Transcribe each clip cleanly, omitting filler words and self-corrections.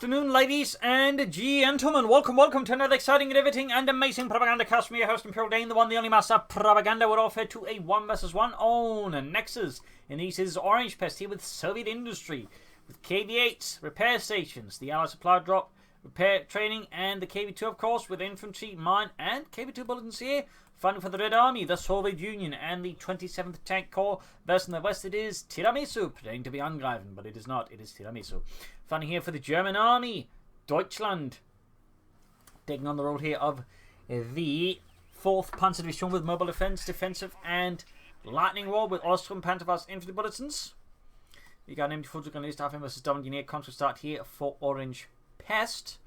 afternoon, ladies and gentlemen. Welcome to another exciting, riveting, and amazing Propagandacast. Me, your host, Imperial Dane, the one, the only master Propaganda. We're all fed to a 1 vs 1 on Nexus. And this is Orangepest here with Soviet Industry, with KV-8s, repair stations, the Allied supply drop, repair training, and the KV-2, of course, with infantry, mine, and KV-2 bulletins here. Funding for the Red Army, the Soviet Union, and the 27th Tank Corps. Versus in the West, it is Tiramisu, pretending to be Angreifen, but it is not. It is Tiramisu. Funding here for the German Army, Deutschland. Taking on the road here of the 4th Panzer Division with mobile defense, defensive, and lightning roll with Austrian Panzerfaust infantry bulletins. We got an MD4 gun staff versus double engineer. Contract start here for Orangepest.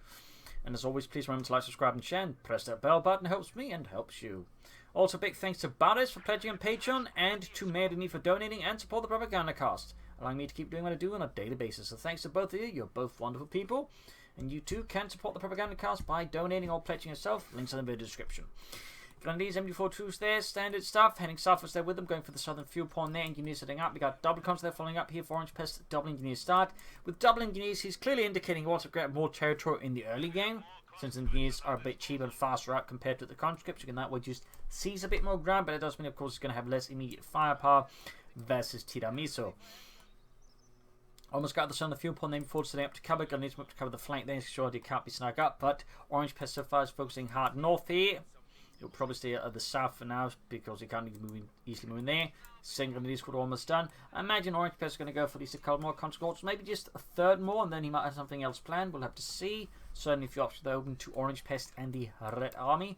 And as always, please remember to like, subscribe, and share, and press that bell button. It helps me and helps you. Also, big thanks to Barris for pledging on Patreon, and to Mary for donating and support the Propagandacast, allowing me to keep doing what I do on a daily basis. So thanks to both of you. You're both wonderful people. And you too can support the Propagandacast by donating or pledging yourself. Links in the video description. Got these MD4-2s there, standard stuff. Heading southwards there with them, going for the southern fuel point there. Engineers setting up. We got double comms there following up here for Orangepest. Double engineers start. With double engineers, he's clearly indicating he wants to grab more territory in the early game, since engineers are a bit cheaper and faster out compared to the conscripts. You can that way just seize a bit more ground, but it does mean, of course, it's going to have less immediate firepower versus Tiramisu. Almost got this on the fuel point, then forward setting up to cover. Gonna need to move to cover the flank there, sure they can't be snug up. But Orangepest so far is focusing hard north here. He'll probably stay at the south for now because he can't easily move in there. Second grenade squad almost done. I imagine Orangepest is going to go for at least a couple more conscripts, maybe just a third more, and then he might have something else planned. We'll have to see. Certainly, if your options are open to Orangepest and the Red Army.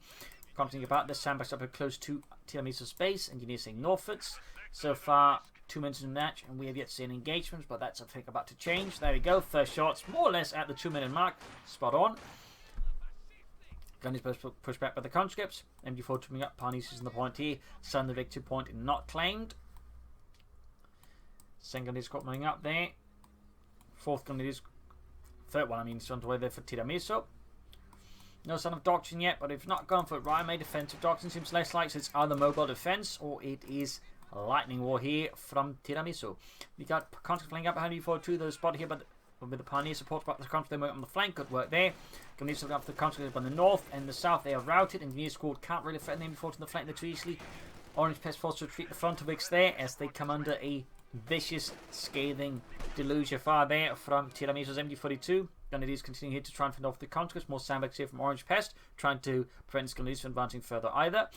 Commenting about this, sandbags up close to Tiramisu space. Engineers saying northwards. So far, 2 minutes in the match, and we have yet to see an engagement, but that's, I think, about to change. There we go. First shots, more or less at the 2-minute mark. Spot on. Gun is pushed back by the conscripts. MG4 coming up. Parnis is in the point here. Sun the victory point not claimed. Second gun is coming up there. Fourth gun is. Third one, I mean, it's on the way there for Tiramisu. No sign of doctrine yet, but if not gone for it right, made defensive doctrine seems less likely it's either mobile defense or it is lightning war here from Tiramisu. We got conscript flanking up behind MG4-2, those spotted here, but with the Pioneer support about the conscript, they work on the flank. Good work there. Engineers up for the conscript on the north and the south. They are routed. Engineer squad can't really threaten them before to the flank there too easily. Orangepest forced to retreat the front of Wicks there as they come under a vicious, scathing deluge of fire there from Tiramisu's MD42. Grenadiers continue here to try and fend off the conscripts. More sandbags here from Orangepest, trying to prevent Grenadiers from advancing further either.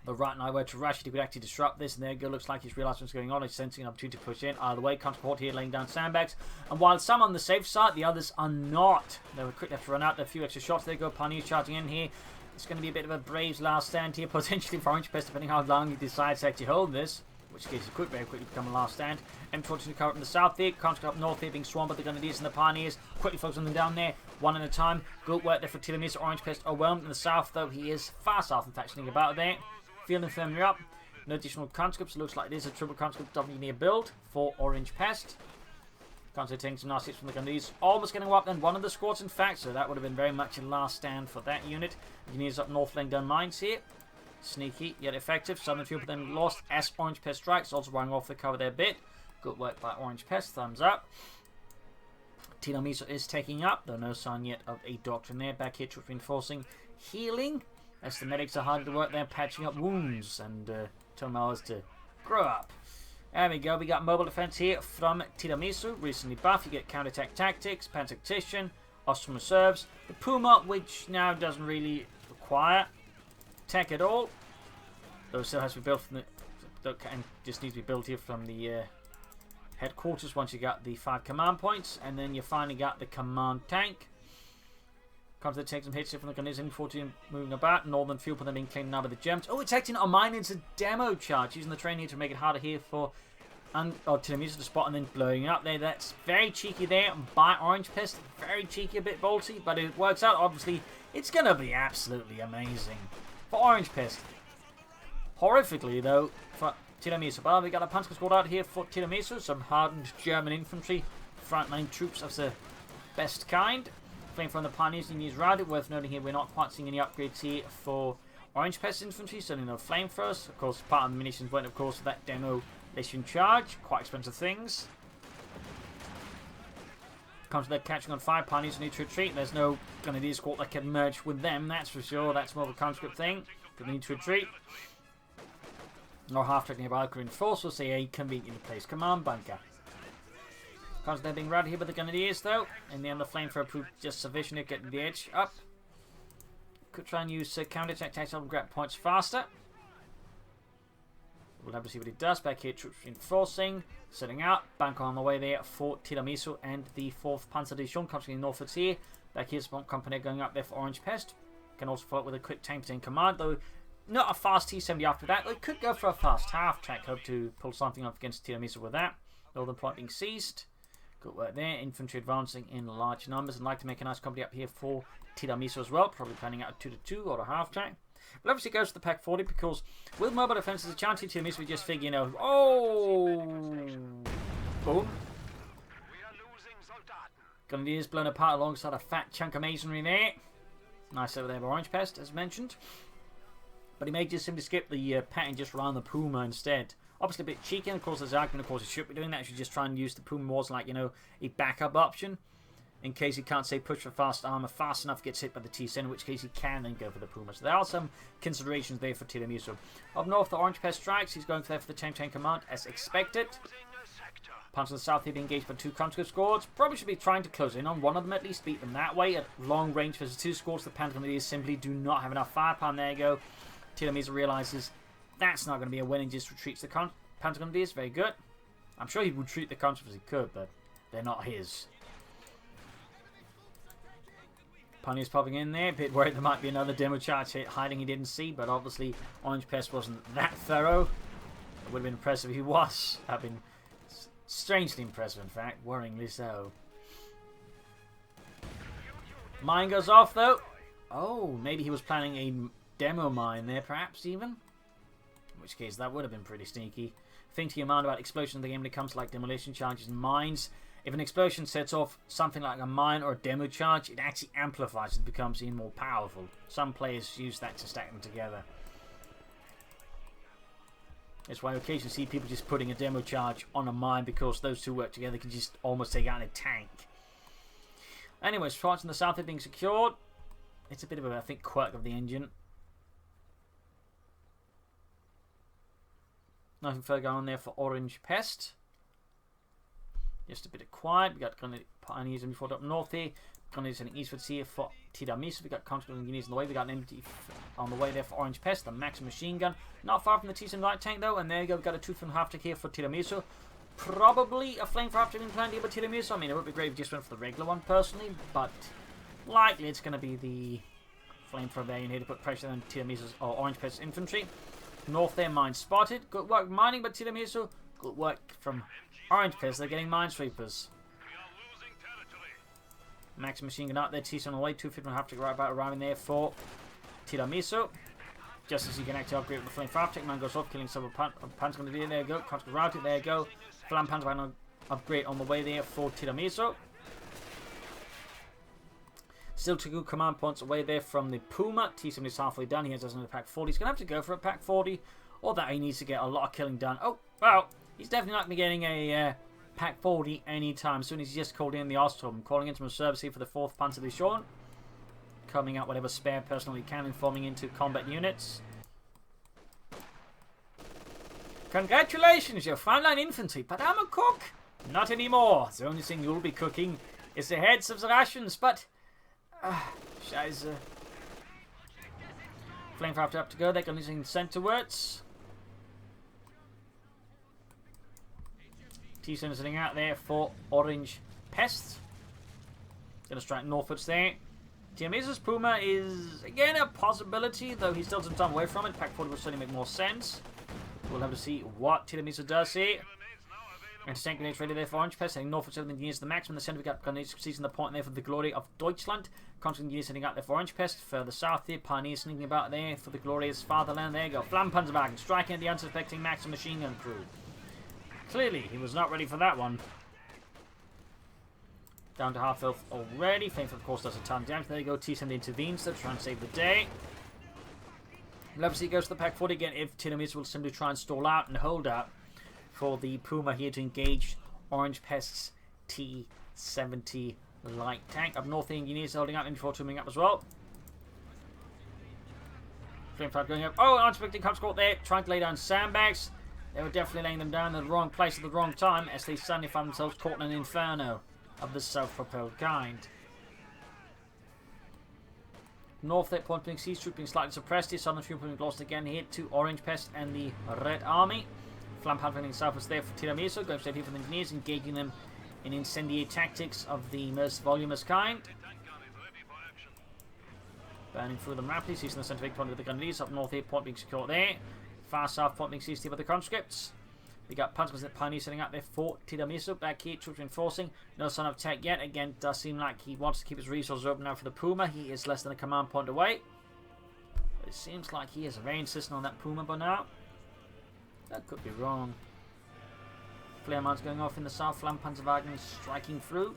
But right now, where to rush it, he would actually disrupt this, and there you go. Looks like he's realised what's going on. He's sensing an opportunity to push in. Either way, conscript here laying down sandbags. And while some on the safe side, the others are not. They were quick enough to run out. There are a few extra shots. There you go. Pioneers charging in here. It's going to be a bit of a Braves last stand here, potentially for Orangepest, depending how long he decides to actually hold this. In which case, it could very quickly become a last stand. M22 to cover from the south there. Conscript up north here, being swarmed by the Grenadiers and the Pioneers. Quickly focusing them down there, one at a time. Good work there for Tiramisu. Orangepest overwhelmed in the south, though he is far south, in fact, sitting about there. Field infirmary up. No additional conscripts. Looks like it is a triple conscript double engineer build for Orangepest. Conscript taking some nice hits from the Grenadiers. Almost getting wiped then one of the squads, in fact, so that would have been very much a last stand for that unit. Engineers up north laying down mines here. Sneaky yet effective. Southern fuel then lost as Orangepest strikes. Also running off the cover there a bit. Good work by Orangepest. Thumbs up. Tiramisu is taking up, though no sign yet of a doctrine there. Back here to reinforcing healing. As the medics are harder to work there, patching up wounds and telling others to grow up. There we go. We got mobile defense here from Tiramisu. Recently buffed. You get counterattack tactics, Panzer Tactician, Austrian reserves. The Puma, which now doesn't really require tech at all, though it still has to be built from the and just needs to be built here from the headquarters. Once you got the 5 command points, and then you finally got the command tank. Comes to take some hits here from the Grenadiers. M14 moving about. Northern fuel point being claimed now by the Germans. Oh, it's acting on mine into demo charge. Using the train here to make it harder here for Tiramisu to spot and then blowing up there. That's very cheeky there by Orangepest. Very cheeky, a bit bolty, but it works out. Obviously, it's going to be absolutely amazing for Orangepest. Horrifically, though, for Tiramisu. Well, we got a Panzer squad out here for Tiramisu. Some hardened German infantry. Frontline troops of the best kind. Flame from the Pioneers and use routed. Worth noting here, we're not quite seeing any upgrades here for Orangepest infantry, certainly no flamethrowers. Of course, part of the munitions went, of course, for that demolition charge. Quite expensive things. Comes they're catching on fire. Pioneers need to retreat. There's no Grenadier squad that can merge with them, that's for sure. That's more of a conscript thing. They need to retreat. Or half-track nearby could reinforce or say a conveniently placed command bunker. Comes they're being routed here by the Grenadiers though. In the end, the flamethrower proved just sufficient to get the edge up. Could try and use counter-attack tactics to grab points faster. We'll have to see what he does. Back here, troops reinforcing, setting out. Bank on the way there for Tiramisu and the 4th Panzer Division coming northwards here. Back here's one company going up there for Orangepest. Can also follow up with a quick tank in command, though not a fast T-70 after that. They could go for a fast half-track. Hope to pull something up against Tiramisu with that. Northern point being seized. Good work there. Infantry advancing in large numbers and like to make a nice company up here for Tiramisu as well. Probably planning out a 2-2 or a half-track. But obviously it goes to the Pack 40 because with mobile defense there's a chance Tiramisu we just figure, you know, boom. Grenadiers blown apart alongside a fat chunk of masonry there. Nice over there by Orangepest, as mentioned. But he may just simply skip the pattern just around the Puma instead. Obviously a bit cheeky, and of course there's argument, of course he should be doing that. He should just try and use the Puma more as like, you know, a backup option. In case he can't say push for fast armor fast enough, gets hit by the T-10, in which case he can then go for the Puma. So there are some considerations there for Tiramisu. Up north, the Orangepest strikes. He's going there for the tank command as expected. Punch to the south here being engaged by 2 conscript squads. Probably should be trying to close in on one of them at least, beat them that way. At long range versus 2 squads, the Panther Grenadiers simply do not have enough firepower. And there you go. Tiramisu realizes that's not going to be a win and just retreats the Panther Grenadiers. Very good. I'm sure he would retreat the conscripts if he could, but they're not his. Pioneers popping in there. A bit worried there might be another demo charge hiding he didn't see, but obviously Orangepest wasn't that thorough. It would have been impressive if he was. That would have been strangely impressive, in fact. Worryingly so. Mine goes off, though. Oh, maybe he was planning a demo mine there, perhaps, even. In which case, that would have been pretty sneaky. Think to your mind about explosions in the game when it comes to like demolition charges and mines. If an explosion sets off something like a mine or a demo charge, it actually amplifies. It becomes even more powerful. Some players use that to stack them together. That's why I occasionally see people just putting a demo charge on a mine because those two work together can just almost take out a tank. Anyways, parts in the south are being secured. It's a bit of a, I think, quirk of the engine. Nothing further going on there for Orangepest. Just a bit of quiet. We got Pioneers and fought up north here. Grenadiers heading eastwards here for Tiramisu. We got conscript engineers on the way. We got an empty on the way there for Orangepest. The Max machine gun. Not far from the T-10 light tank though. And there you go. We got a 2.5 tick here for Tiramisu. Probably a flame for after being planned here by Tiramisu. I mean, it would be great if we just went for the regular one personally. But likely it's going to be the flame for there. You need to put pressure on Tiramisu's or Orangepest's infantry. North there, mine spotted. Good work mining by Tiramisu. Good work from Orangepest. They're getting minesweepers. Max machine gun out there. T-10 on the way. 2.5 tick right about arriving there for Tiramisu. Just as you can actually upgrade with the flame for after. Man goes off, killing several Panzer Grenadier. There you go. Conscript routed. There you go. Flam Panzer upgrade on the way there for Tiramisu. Still 2 good command points away there from the Puma. T-10 is halfway done. He has another pack 40. He's going to have to go for a pack 40. Or that he needs to get a lot of killing done. Oh, well, he's definitely not going to be getting a pack 40 anytime soon. He's just called in the Ostorm. Calling in from service here for the 4th Panzer Division. Coming out whatever spare personnel he can and forming into combat units. Congratulations, you're frontline infantry, but I'm a cook. Not anymore. The only thing you'll be cooking is the heads of the rations, but... Scheiße. Flamethrower up to go. They're going to centerwards. T-10 is sitting out there for Orangepest. Going to strike northwards there. Tiramisu's Puma is, again, a possibility, though he's still some time away from it. Pack 40 will certainly make more sense. We'll have to see what Tiramisu does here. Anti-tank grenades ready there for Orangepest. Heading northwards with the engineers to the max. In the centre, we got grenades seizing the point there for the glory of Deutschland. Constant engineers heading out there for Orangepest. Further south here, Pioneers sneaking about there for the glorious fatherland. There you go. Flampanzerwagen striking at the unsuspecting Max machine gun crew. Clearly, he was not ready for that one. Down to half health already. Flamethrower, of course, does a ton of damage. There you go. T-10 intervenes to try and save the day. Obviously, goes to the pack 40 again if Tiramisu will simply try and stall out and hold out for the Puma here to engage Orangepest's T-10. 70 light tank. Up north, the engineers holding up, infantry coming up as well. Flamethrower going up. Oh, unexpected conscript there, trying to lay down sandbags. They were definitely laying them down in the wrong place at the wrong time, as they suddenly found themselves caught in an inferno of the self-propelled kind. North there, point being siege troop being slightly suppressed. The southern troop being lost again here to Orangepest and the Red Army. Flank handling south was there for Tiramisu, going straight here for the engineers, engaging them in incendiary tactics of the most voluminous kind. Burning through them rapidly, seizing the centre point with the Grenadiers. Up north here, point being secured there. Far south, point being seized here by the conscripts. We got Panzers and Pioneers setting up there for Tiramisu. Back here, troops reinforcing. No sign of tech yet. Again, does seem like he wants to keep his resources open now for the Puma. He is less than a command point away. But it seems like he is very insistent on that Puma by now. That could be wrong. Flare mines going off in the south. Flank Panzerwagen striking through.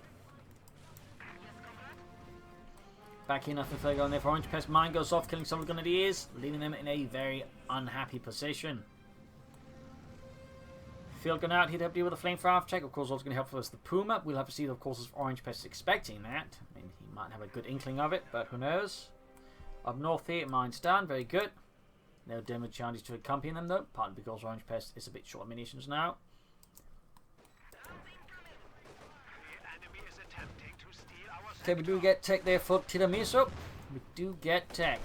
Back here, nothing further going there for Orangepest. Mine goes off, killing some of the Grenadiers, leaving them in a very unhappy position. Field gun out here to help deal with the flamethrower after check. Of course, also going to help us the Puma. We'll have to see, of course, if Orangepest is expecting that. I mean, he might have a good inkling of it, but who knows. Up north here, mine's down. Very good. No demo charges to accompany them, though, partly because Orangepest is a bit short of munitions now. Okay, we do get tech there for Tiramisu. We do get tech.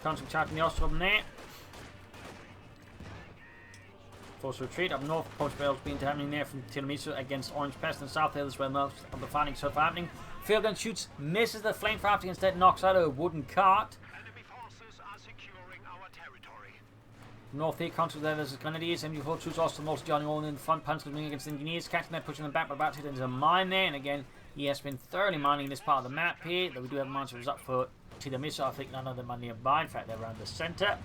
Constant charging the Ostrom there. Force retreat up north. Post battles being happening there from Tiramisu against Orangepest, and south there as well. Most of the fighting so far happening. Field gun shoots, misses the flamethrower, instead knocks out a wooden cart. Enemy forces are securing our territory. North here, constant there, there's Grenadiers. MG4 troops also most joining all in the front. Panzer moving against the engineers, catching them, pushing them back, but about to hit into a mine there. And again, he has been thoroughly mining this part of the map here. Though we do have mines up for Tiramisu. I think none of them are nearby. In fact, they're around the centre.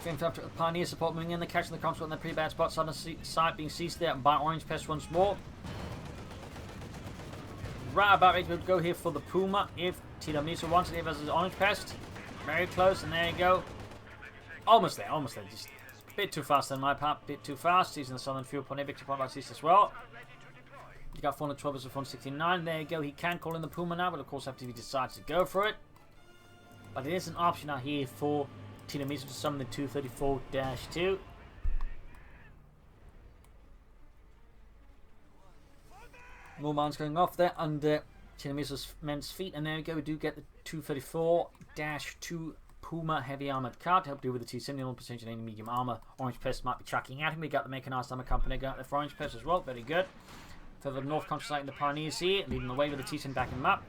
After Pioneer support moving in, they're catching the conscript in their pretty bad spot. Southern side being seized there by Orangepest once more. Right about ready to go here for the Puma if Tiramisu wants it versus Orangepest. Very close, and there you go. Almost there, almost there. Just a bit too fast on my part, bit too fast. Seizing the southern fuel point, victory point by seized as well. You got 412 versus 469. There you go. He can call in the Puma now, but of course, after he decides to go for it. But it is an option out here for Tiramisu to summon the 234-2. More mines going off there under Tiramisu's men's feet, and there we go. We do get the 234-2 Puma heavy armored car to help deal with the T-71 potential any medium armor. Orangepest might be tracking at him. We got the mechanized armor company going out there for Orangepest as well. Very good. Further north, concentrating the Pioneers here, leading the way with the T-10 backing them up.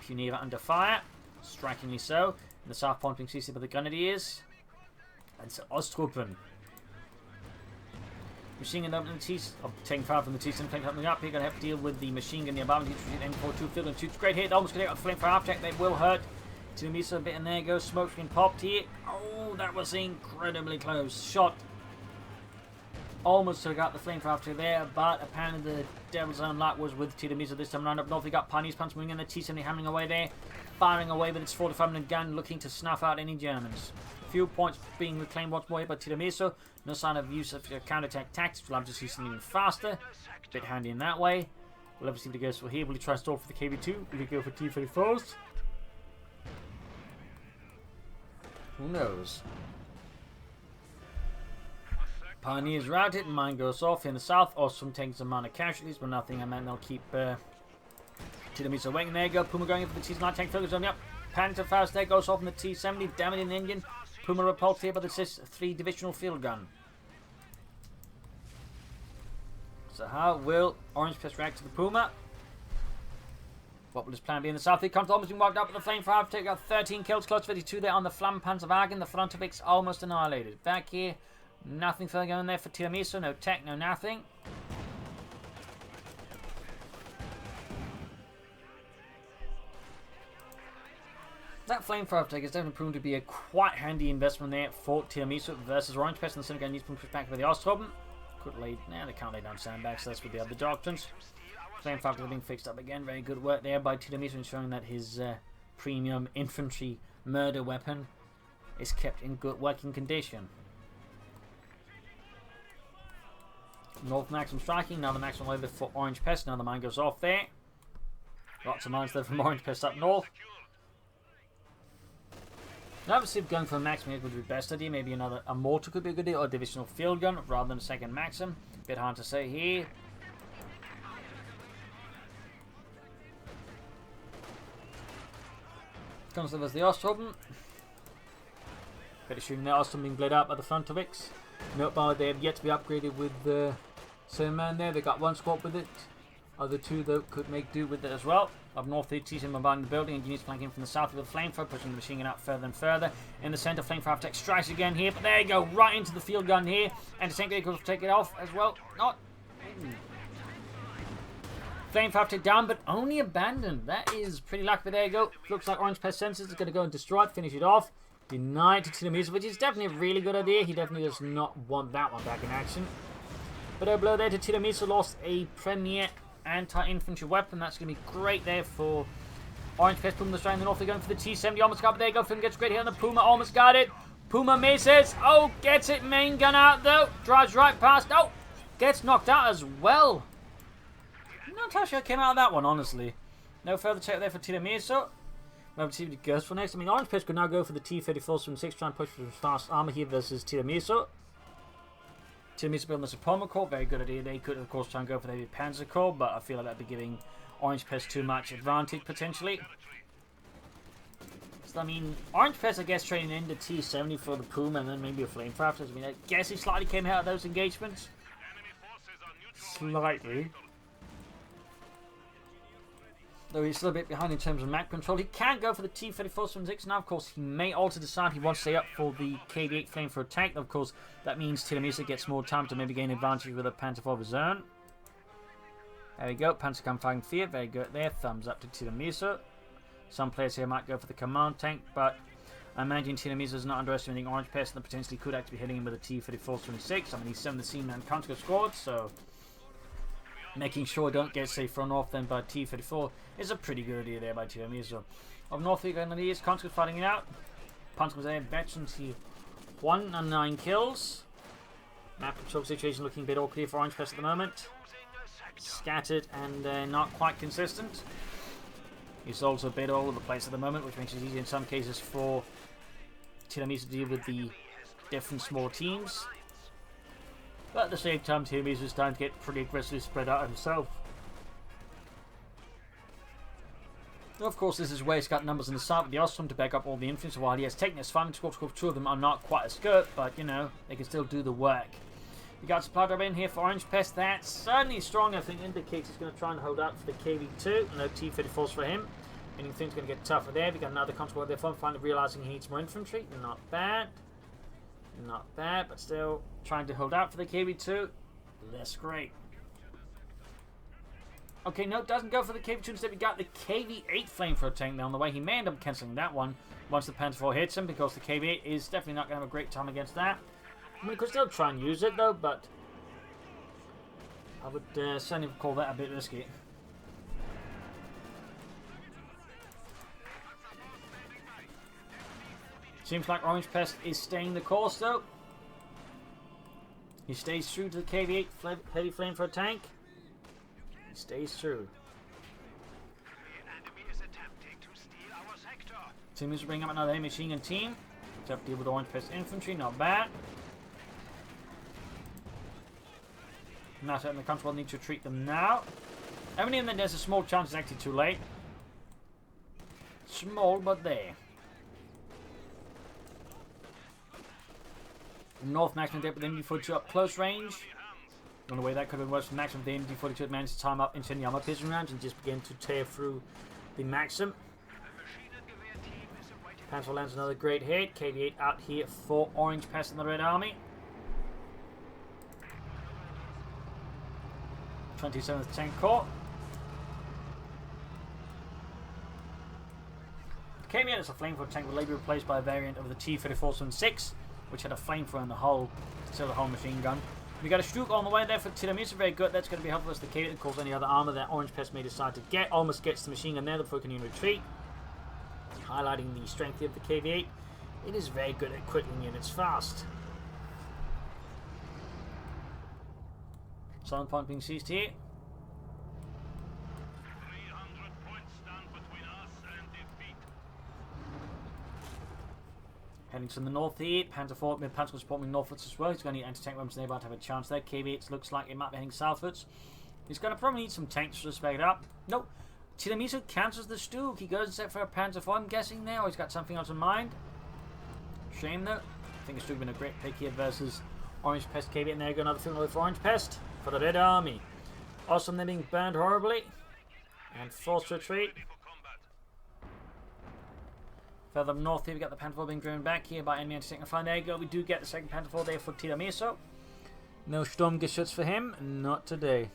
Puneva under fire, strikingly so. In the south point being seized by the Grenadiers. And so Ostruppen. Machine gun opening the T-10, taking fire from the T-10, playing something up here. Going to have to deal with the machine gun, the abandoned M42 field and shoots. Great hit, almost going to get the flame fire after check. They will hurt. Tiramisu a bit, and there goes smoke screen popped here. Oh, that was incredibly close. Shot. Almost took out the flame fire after there, but apparently the devil's own luck was with Tiramisu this time around. Up north, we got Pioneers punch moving in, the T-70 hammering away there. Firing away with its 45mm gun, looking to snuff out any Germans. Few points being reclaimed once more here by Tiramisu. No sign of use of counter-attack tactics. We'll have to see something even faster. A bit handy in that way. We'll have to see what he goes for here. Will he try to stall for the KB2? Will he go for T-34s? Who knows? Pioneers routed, and mine goes off in the south. Awesome taking some minor casualties, but nothing. I mean, they'll keep Tiramisu waiting. There you go. Puma going in for the T-9 tank. Focus on up. Panther Faust there goes off in the T-70, damaging the engine. Puma repulsed here by the 3 divisional field gun. So how will Orangepest react to the Puma? What will his plan be in the south? He comes almost being wiped out with the flamethrower. Take out 13 kills, close 32 there on the Flampanzerwagen. The Frontovix almost annihilated. Back here, nothing further going there for Tiramisu. No tech, no nothing. That flamethrower take is definitely proven to be a quite handy investment there for Tiramisu versus Orangepest, and the Senegal needs to push back by the Ostrobben. Could lay, nah, they can't lay down sandbags, so that's with the other doctrines. Flamethrower being fixed up again. Very good work there by Tiramisu, ensuring that his premium infantry murder weapon is kept in good working condition. North maximum striking. Now the maximum level for Orangepest. Now the mine goes off there. Lots of mines there from Orangepest up north. Now, obviously, going for a maximum hit would be the best idea. Maybe a mortar could be a good idea, or a divisional field gun rather than a second maxim. Bit hard to say here. Comes over the Ostrom. Pretty assuming the Ostrom being bled out by the Frontovix. Note bar, they have yet to be upgraded with the same man there. They got one squad with it. Other two, though, could make do with it as well. Up north, they tease him bombarding the building, and units flanking from the south with a flamethrower, pushing the machine gun out further and further. In the center, flamethrower tech strikes again here, but there you go, right into the field gun here. And the tank vehicles will take it off as well. Not. Flamethrower tech down, but only abandoned. That is pretty lucky, but there you go. Looks like Orangepest Sensors is going to go and destroy it, finish it off. Denied to Tiramisu, which is definitely a really good idea. He definitely does not want that one back in action. But over below there, to Tiramisu lost a premier anti-infantry weapon. That's going to be great there for Orangepest. Puma destroying the north. They're going for the T-70. Almost got it. There you go. Finn gets great hit on the Puma. Almost got it. Puma misses. Oh, gets it. Main gun out though. Drives right past. Oh, gets knocked out as well. Not how sure I came out of that one, honestly. No further check there for Tiramisu. We'll see what it goes for next. I mean, Orangepest could now go for the T-34 from 6, try and push for fast armor here versus Tiramisu. Tiramisu building the Suprema Corps, very good idea. They could, of course, try and go for the Panzer Corps, but I feel like that'd be giving Orangepest too much advantage, potentially. So, I mean, Orangepest, I guess, training in the T-70 for the Puma and then maybe a Flamethrower. I mean, I guess he slightly came out of those engagements. Slightly. Though he's still a bit behind in terms of map control. He can go for the T-34 from 6. Now, of course, he may also decide he wants to stay up for the KV-8 flamethrower tank. Of course, that means Tiramisu gets more time to maybe gain advantage with a Panzer IV of his own. There we go. Panzer come fighting fear. Very good there. Thumbs up to Tiramisu. Some players here might go for the command tank, but I imagine Tiramisu is not underestimating Orangepest and potentially could actually be hitting him with a T-34 from 6. I mean, he's 17-man counter squad, so making sure don't get, say, thrown off then by T-34 is a pretty good idea there by Tiramisu. Up north, we're going to need Conscript fighting it out. Punch was there, veterans here. 1 and 9 kills. Map control situation looking a bit awkward for Orangepest at the moment. Scattered and not quite consistent. He's also a bit all over the place at the moment, which makes it easy in some cases for Tiramisu to deal with the different small teams. But at the same time, Tiramisu is starting to get pretty aggressively spread out himself. Of course, this is where he's got numbers in the side with the Ostrom to back up all the infantry. So while he has taken his farming squad, 2 of them are not quite as good, but you know, they can still do the work. We got supply drop in here for Orangepest. That's certainly strong. I think indicates he's going to try and hold out for the KV-2. No T-34s for him. Meaning things going to get tougher there. We got another conscript there for him, finally realizing he needs more infantry. Not bad. Not bad, but still trying to hold out for the KV-2. Less great. Okay, no, doesn't go for the KV-2. Instead, we got the KV-8 flamethrower tank down the way. He may end up cancelling that one once the Panzer IV hits him, because the KV-8 is definitely not going to have a great time against that. I mean, we could still try and use it, though, but I would certainly call that a bit risky. Seems like Orangepest is staying the course, though. He stays true to the KV-8 heavy flamethrower tank. He stays true. Team is bringing up another heavy machine gun team to have to deal with Orangepest infantry. Not bad. Not certain the country will need to treat them now. Every now and then there's a small chance it's actually too late. Small, but there. North maximum depth with MD42 up close range. On the way that could have been worse for maximum. The MD42 had managed to time up into the armor piercing rounds and just begin to tear through the maxim. Panzer lands another great hit. KV-8 out here for Orangepest and the Red Army. 27th Tank Corps. The KV-8 is a flamethrower tank, will later be replaced by a variant of the T-34-6, which had a flamethrower in the hull, still the whole machine gun. We got a Strook on the way there for Tiramisu, very good. That's going to be helpful as the KV-8 and cause any other armor that Orangepest may decide to get. Almost gets the machine gun there before it can even retreat. Highlighting the strength of the KV-8. It is very good at quickling units fast. Southern point being seized here. 300 points stand between us and defeat. Heading to the north here. Panzer 4, Panzer supporting northwards as well. He's going to need anti-tank weapons and able to have a chance there. KV8 looks like it might be heading southwards. He's going to probably need some tanks to spec it up. Nope. Tiramisu cancels the Stook. He goes set for a Panzer 4, I'm guessing now. He's got something else in mind. Shame though. I think it's still been a great pick here versus Orangepest KV8. And there you go, another field with Orangepest for the Red Army. Awesome, they're being burned horribly. And forced to retreat. Further north here, we got the Panther 4 being driven back here by enemy anti-tank fire. There you go, we do get the second Panther 4 there for Tiramisu. No Sturmgeschütz for him, not today.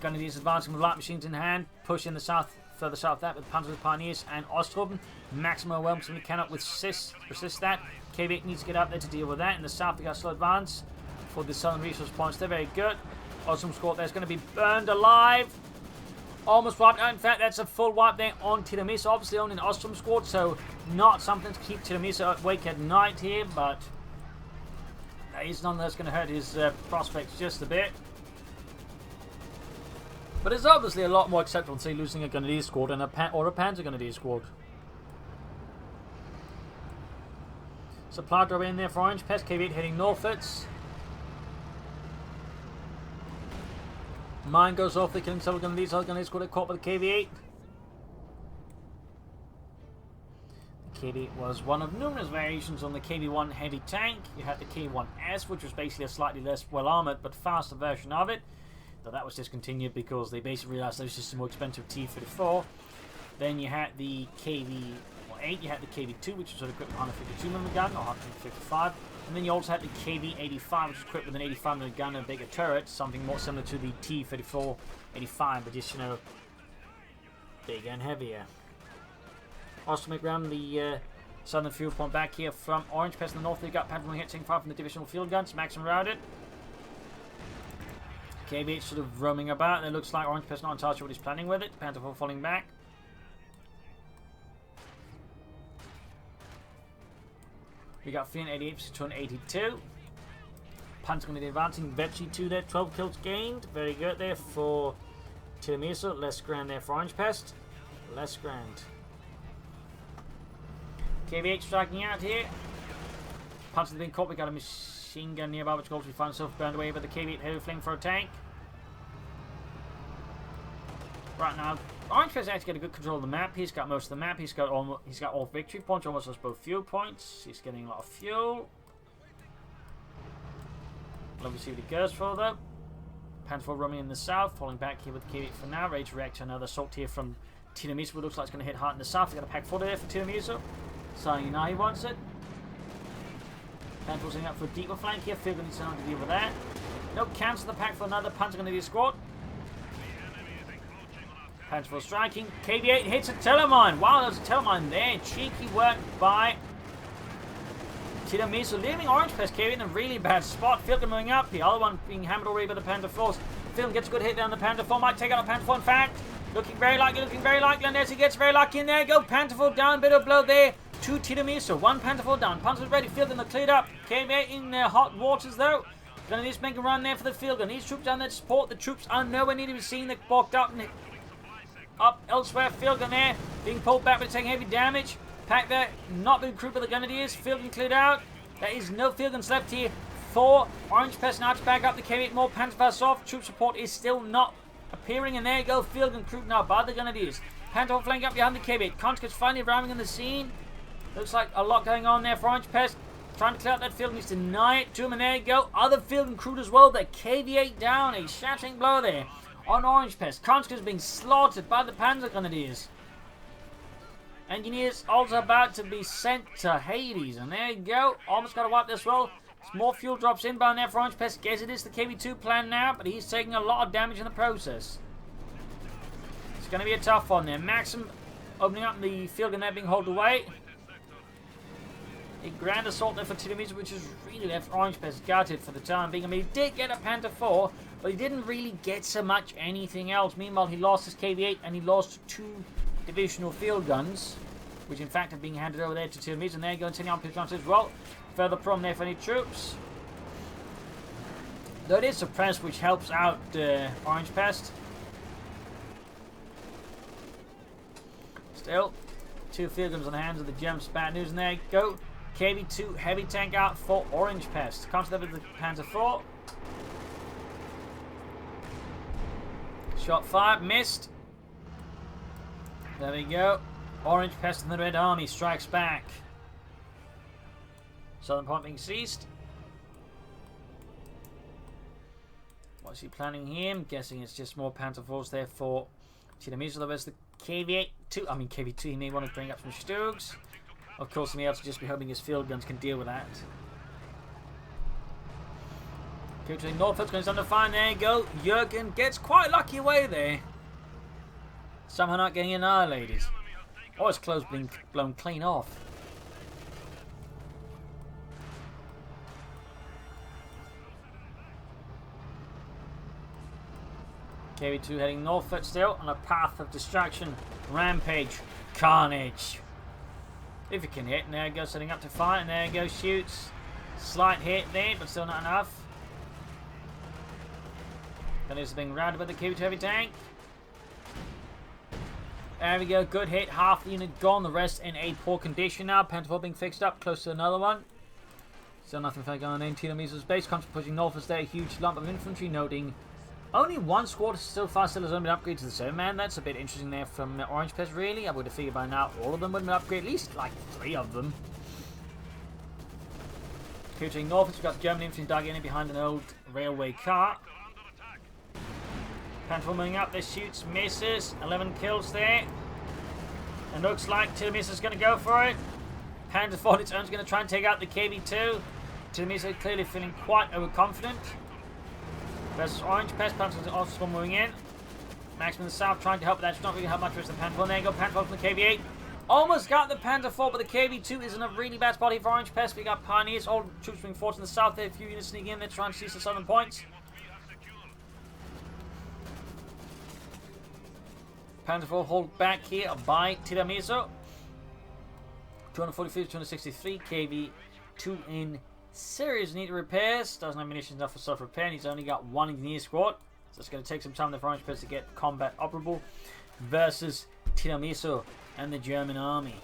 Grenadiers advancing with light machines in hand, pushing the south, further south that with Panzer Pioneers and Ostruppen. Maximum overwhelm, so we cannot resist that. KV8 needs to get up there to deal with that. In the south, we got slow advance for the southern resource points. They're very good. Awesome squad there's going to be burned alive. Almost wiped out. In fact, that's a full wipe there on Tiramisu. Obviously only an Ostrom squad, so not something to keep Tiramisu awake at night here, but that is none that's going to hurt his prospects just a bit. But it's obviously a lot more acceptable than, say, losing a Grenadier squad and a Panzer Grenadier squad. Supply drop in there for Orangepest. KV8 heading northwards. Mine goes off. They're killing several Grenadiers. Other Grenadiers squad are caught by the KV8. The KV8 was one of numerous variations on the KV1 heavy tank. You had the KV1S, which was basically a slightly less well-armoured but faster version of it. Though that was discontinued because they basically realised those just more expensive T-34. Then you had the KV8, you had the KV2, which was equipped with a 152mm gun, or 155. And then you also had the KV85, which was equipped with an 85mm gun and a bigger turret, something more similar to the T-34-85, but just, you know, bigger and heavier. Also make around the southern field point back here from Orangepest in the north. They got Panther hitting fire from the divisional field guns, maximum routed. KV8 sort of roaming about, and it looks like Orangepest not entirely sure what he's planning with it. Panther 4 falling back. We got 388 to 282. Panther going to be advancing. Vetchi 2 there, 12 kills gained. Very good there for Tiramisu. Less grand there for Orangepest. Less grand. KV8 striking out here. Panther's being caught. We got a machine gun nearby, which goes. We find himself burned away by the KV8 heavy fling for a tank. Right now, Orangepest actually got a good control of the map. He's got most of the map. He's got all victory points, almost as both fuel points. He's getting a lot of fuel. Let me see what he goes for though. Panther 4 roaming in the south, falling back here with the KV8 for now. Ready to react to another assault here from Tiramisu. Looks like it's going to hit hard in the south. We got a pack 4 there for Tiramisu. So you know he wants it. Panther setting up for a deeper flank here. Field needs to know to deal with that. No, cancel the pack for another Panther going to be a squad. Panther 4 striking. KV8 hits a telemine. Wow, there's a telemine there. Cheeky work by Tiramisu, leaving Orangepest KV8 in a really bad spot. Field moving up. The other one being hammered already by the Panther 4s. Field gets a good hit down the Panther 4. Might take out the Panther 4 in fact. Looking very likely, and as he gets very lucky in there. Go Panther 4 down. Bit of blow there to Tiramisu. One Panther 4 down. Panzer's ready. Field and they're cleared up. KV8 in hot waters though. Gonna just make a run there for the field gun. These troops down there to support. The troops are nowhere near to be seen. They're blocked up and up elsewhere. Field gun there being pulled back but taking heavy damage. Pack there not being crewed by the Grenadiers. Field gun cleared out. There is no field guns left here for Orangepest. Now to back up the KV8 more. Panther pass off. Troop support is still not appearing, and there you go. Field gun crewed now by the Grenadiers. Panther flank up behind the KV8. Conscripts finally arriving on the scene. Looks like a lot going on there for Orangepest. Trying to clear out that field, needs to deny it to him, and there you go. Other field and crewed as well. The KV8 down. A shattering blow there on Orangepest. Conscripts being slaughtered by the Panzer Grenadiers. Engineers also about to be sent to Hades, and there you go. Almost got to wipe this well. Some more fuel drops inbound there for Orangepest. Guess it is the KV2 plan now, but he's taking a lot of damage in the process. It's going to be a tough one there. Maxim opening up the field gun there, being hauled away. A grand assault there for Tiramisu, which has really left Orangepest gutted for the time being. I mean, he did get a Panther 4, but he didn't really get so much anything else. Meanwhile, he lost his KV8 and he lost 2 divisional field guns, which in fact are being handed over there to Tiramisu, and there you go, and sending on Pistons as well. Further from there for any troops. Though it is suppressed, which helps out Orangepest. Still, 2 field guns on the hands of the German Spat News, and there you go. KV2 heavy tank out for Orangepest. Counter that with the Panzer IV. Shot fired, missed. There we go. Orangepest and the Red Army strikes back. Southern point being seized. What's he planning here? I'm guessing it's just more Panzer IVs there for Tiramisu. There's the KV2. I mean KV2. He may want to bring up some Stugs. Of course, he may also just be hoping his field guns can deal with that. KV2 Norfolk's going under fire. There you go. Jurgen gets quite lucky away there. Somehow not getting annihilated. Oh, his clothes being blown clean off. KV2 heading northward still on a path of destruction, rampage, carnage. If he can hit, and there he goes, setting up to fire, and there he goes, shoots. Slight hit there, but still not enough. Then he's being routed by the KV2 heavy tank. There we go, good hit, half the unit gone, the rest in a poor condition now. Panzer IV being fixed up, close to another one. Still nothing for going in. Tiramisu's base comes pushing northwards there, a huge lump of infantry, noting only one squad so far still has only been upgraded to the 7 man. That's a bit interesting there from Orangepest, really. I would have figured by now all of them would have been upgraded, at least like 3 of them. Shooting northwards, we've got German infantry dug in behind an old railway car. Panzer moving up, this shoots, misses, 11 kills there. And looks like Tiramisu is going to go for it. Panzer IV on its own is going to try and take out the KV2. Tiramisu clearly feeling quite overconfident. Versus Orangepest, Panzer is also moving in. Max in the south trying to help, but that's not really help much with the Panzer IV. There you go, Panzer IV from the KV8. Almost got the Panzer IV, but the KV2 is in a really bad spot here for Orangepest. We got Pioneers, all troops being forced in the south there. A few units sneaking in there trying to seize the southern points. Panzer IV hold back here by Tiramisu. 243, 263, KV2 in serious need of repairs. Doesn't have munitions enough for self-repair, and he's only got 1 engineer squad. So it's going to take some time for Orangepest to get combat operable versus Tiramisu and the German army.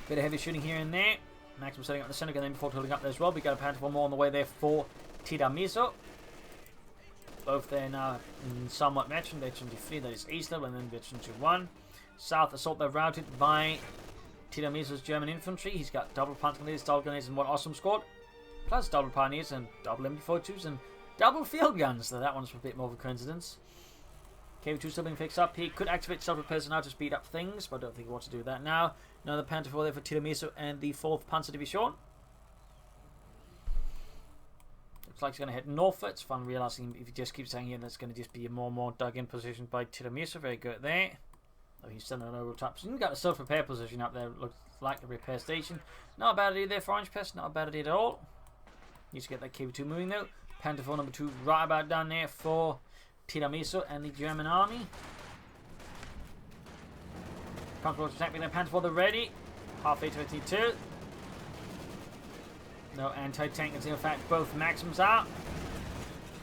Bit of heavy shooting here and there. Maximum setting up the center, and then before holding up there as well. We got a Panzer IV more on the way there for Tiramisu. Both there now somewhat veteran, veteran 3, that is east level, and then veteran 1. South assault, they're routed by Tiramisu's German infantry. He's got double panzer grenadiers, double grenadiers, and 1 awesome squad. Plus double pioneers and double MD42s and double field guns. So that one's a bit more of a coincidence. KV2 still being fixed up. He could activate self-repairs now to speed up things, but I don't think he wants to do that now. Another Panzer IV there for Tiramisu and the 4th Panzer Division. Looks like he's going to head northward. It's fun realizing if he just keeps staying here, that's going to just be a more and more dug in position by Tiramisu. Very good there. Oh, he's still in an overall top position. You've got a self-repair position up there. Looks like a repair station. Not a bad idea there for Orangepest. Not a bad idea at all. Needs to get that KV2 moving though. Panzer IV number 2 right about down there for Tiramisu and the German army. Control attack with their Panzer IV, they're ready. Halfway to 52. No anti-tank until in fact both Maxims out.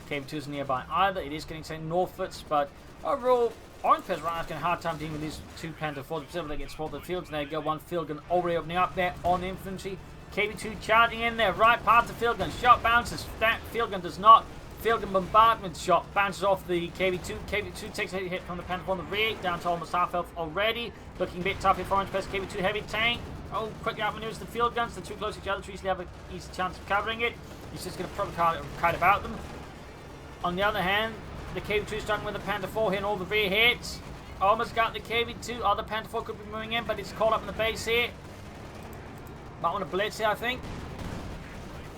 KV2 is nearby either. It is getting sent northwards, but overall, Orangepest right now is getting a hard time dealing with these 2 Panzer IVs. They get spotted fields, and there you go, 1 field gun already opening up there on the infantry. KV2 charging in there, right past the field gun. Shot bounces. That field gun does not. Field gun bombardment shot bounces off the KV2. KV2 takes a hit from the Panzer IV on the rear, down to almost half health already. Looking a bit tough here for Orangepest. KV2 heavy tank. Oh, quickly outmaneuvers the field guns. They're too close to each other to easily have an easy chance of covering it. He's just going to probably kite about them. On the other hand, the KV2 is starting with the Panzer IV hitting all the rear hits. Almost got the KV2. Other Panzer IV could be moving in, but it's caught up in the base here. Might want to blitz here, I think.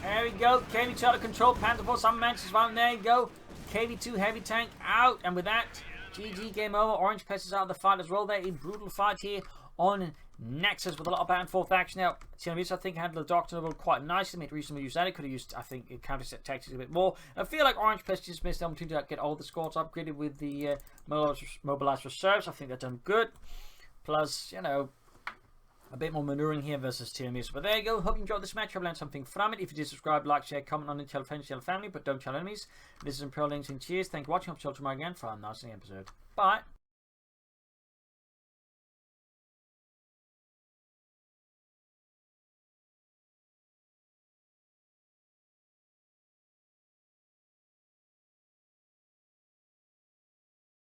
There we go. KV2 out of control. Panzer IV, some mentions around. There you go. KV2 heavy tank out. And with that, GG, game over. Orangepest is out of the fight as well. There, a brutal fight here on Nexus with a lot of back and forth action now. Tiramisu, I think, handled the Doctrine quite nicely, made reasonable use of it. Could have used, I think, counter set tactics a bit more. I feel like Orangepest just missed the opportunity to get all the scores upgraded with the mobilized reserves. I think they've done good. Plus, you know, a bit more maneuvering here versus Tiramisu. But there you go. Hope you enjoyed this match. Hope you learned something from it. If you did, subscribe, like, share, comment on it, tell friends, tell family, but don't tell enemies. This is Imperial Links and cheers. Thank you for watching. Hope to see you tomorrow again for another episode. Bye.